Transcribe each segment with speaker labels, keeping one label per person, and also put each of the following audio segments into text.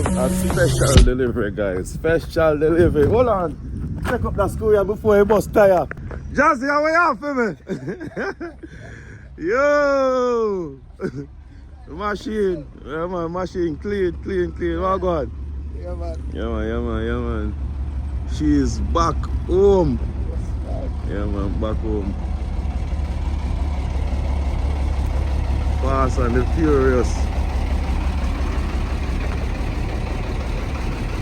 Speaker 1: have a special delivery, guys. Special delivery. Hold on. Check up that screw here before you bust tire. Jazzy, how are you for me? Yo! The machine. Yeah, man. Machine clean. What going?
Speaker 2: Yeah, man.
Speaker 1: Yeah, man. She's back home. Yeah, man. Back home. Fast and the Furious.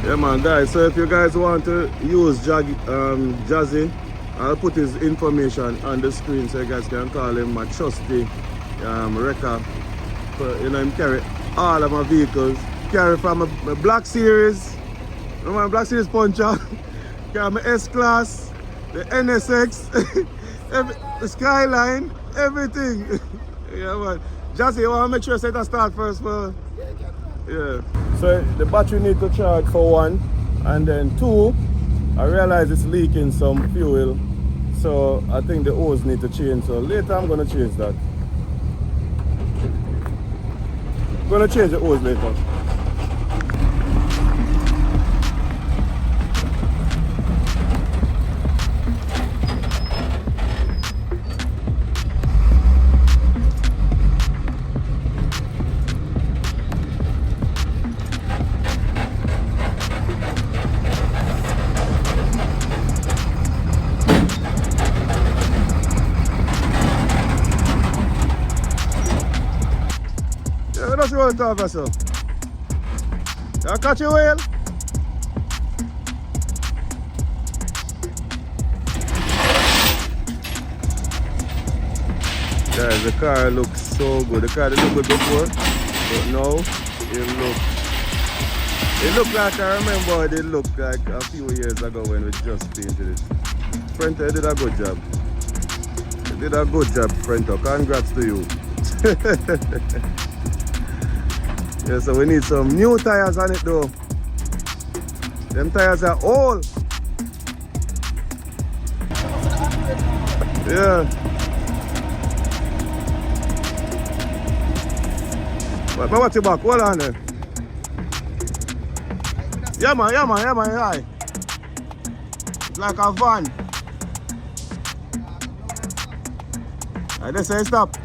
Speaker 1: Yeah, man, guys. So if you guys want to use Jazzy, I'll put his information on the screen so you guys can call him my trusty wrecker. You know, him carry all of my vehicles. Carry from my Black Series, my Black Series puncher. Carry my S-Class, the NSX, the Skyline, everything. Yeah, man. Jazzy, you want to make sure you set a start first for... Yeah. So the battery need to charge for one, and then two, I realize it's leaking some fuel, so I think the hose need to change. So later I'm gonna change that. I'm gonna change the hose later. Let's roll it off, yourself. You catch your wheel? Guys, the car looks so good. The car didn't look good before, but now it looked like, I remember it looked like a few years ago when we just painted it. Frento, you did a good job. You did a good job, Frento. Congrats to you. Yeah, so we need some new tires on it though. Them tires are old. Yeah. But what's your back? Hold on there. Yeah man, yeah. Like a van. I just say stop.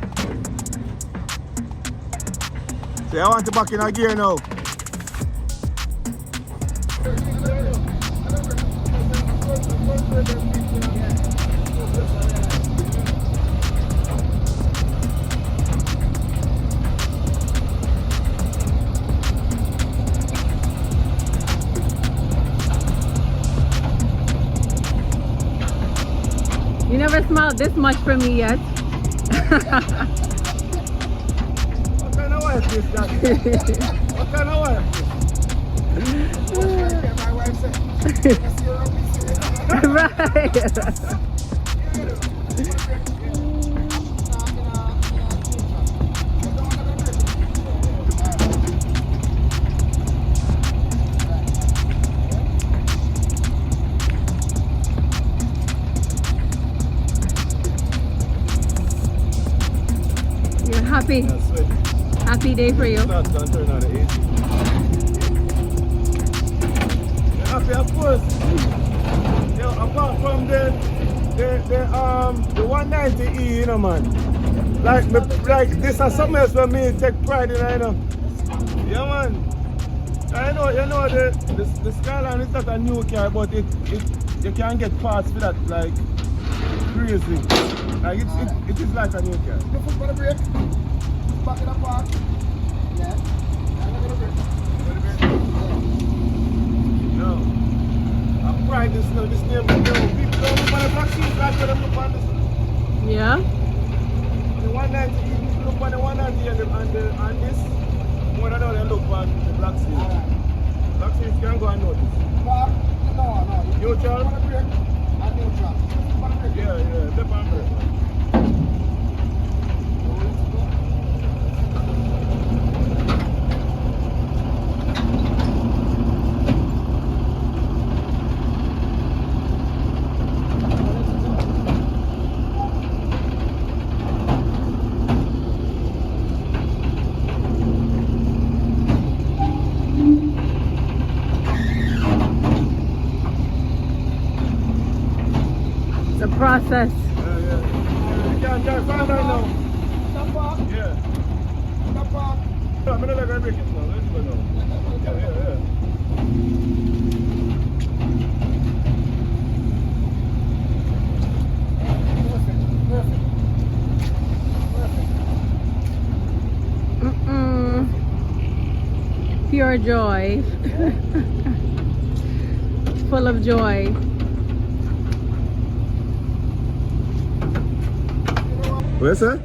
Speaker 1: So I want to back in a gear now.
Speaker 3: You never smelled this much from me yet.
Speaker 1: What kind of wife?
Speaker 2: My wife said,
Speaker 3: Right. You're happy. Happy day for you.
Speaker 1: That's gonna turn on the AC. You're happy, of course. You know, apart from the 190E, you know, man. Like this is something else for me take pride in, you know. Yeah, man. I know, you know, the Skyline is not a new car, but you can get parts for that like crazy. Like it is like a new car.
Speaker 2: the foot for the brake. Back in the park. Yeah. I'm going to brake.
Speaker 1: No. I'm pride this name, but no, people don't look on the vaccine back to them look on this.
Speaker 3: Yeah.
Speaker 1: The 190, you look on the 190 and this, more than all, you look on the black seal. Black seal, you can go and notice.
Speaker 2: No.
Speaker 1: Neutral?
Speaker 2: For the brake and neutral. For the brake.
Speaker 1: Yeah, step on brake.
Speaker 3: process.
Speaker 1: You can't find right now.
Speaker 2: Stop park.
Speaker 1: Yeah.
Speaker 2: Stop park.
Speaker 1: I'm gonna let her break it now. Let's go now. Yeah.
Speaker 3: Pure joy. Full of joy.
Speaker 1: Where's that?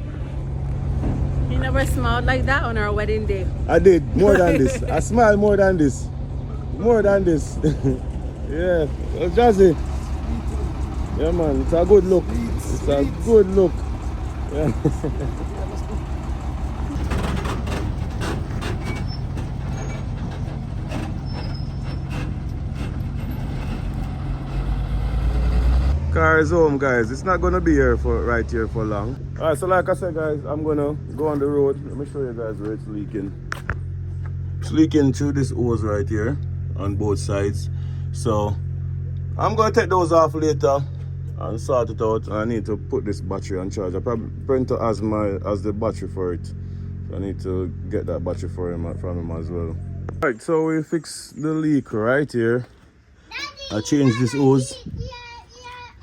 Speaker 3: You never smiled like that on our wedding day.
Speaker 1: I did more than this. I smile more than this. More than this. Yeah. Well, Jazzy. Yeah, man. It's a good look. It's a good look. Yeah. Car is home, guys. It's not gonna be here for right here for long. Alright, so like I said, guys, I'm gonna go on the road. Let me show you guys where it's leaking. It's leaking through this hose right here on both sides. So I'm gonna take those off later and sort it out. I need to put this battery on charge. I probably Brento has the battery for it. So I need to get that battery for him from him as well. Alright, so we fix the leak right here. I changed this hose.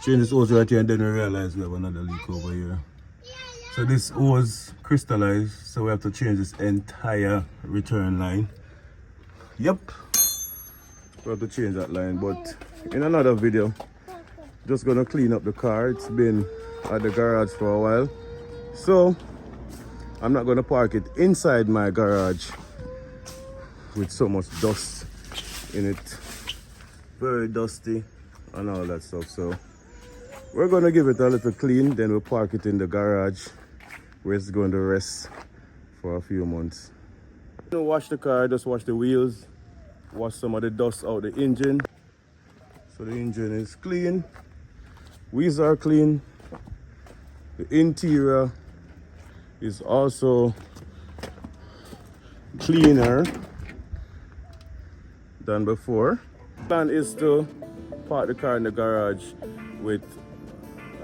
Speaker 1: Change this hose right here, and then we realize we have another leak over here. So this hose crystallized, so we have to change this entire return line. Yep, we have to change that line, but in another video, just gonna clean up the car. It's been at the garage for a while, so I'm not gonna park it inside my garage with so much dust in it, very dusty and all that stuff. So we're gonna give it a little clean, then we'll park it in the garage where it's going to rest for a few months. Don't wash the car, just wash the wheels, wash some of the dust out the engine. So the engine is clean, wheels are clean, the interior is also cleaner than before. Plan is to park the car in the garage with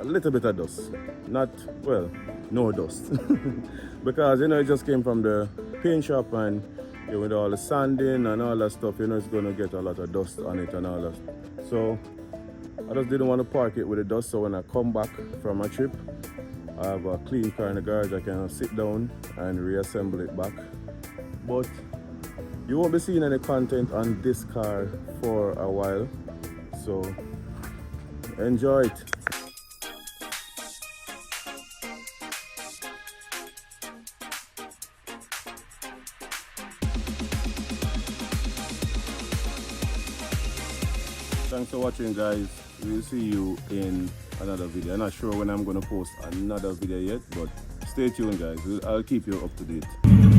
Speaker 1: a little bit of dust, no dust, because it just came from the paint shop, and with all the sanding and all that stuff, it's gonna get a lot of dust on it and all that. So I just didn't want to park it with the dust, so when I come back from my trip, I have a clean car in the garage. I can sit down and reassemble it back. But you won't be seeing any content on this car for a while, so enjoy it. Thanks for watching, guys. We'll see you in another video. I'm not sure when I'm going to post another video yet, but stay tuned, guys. I'll keep you up to date.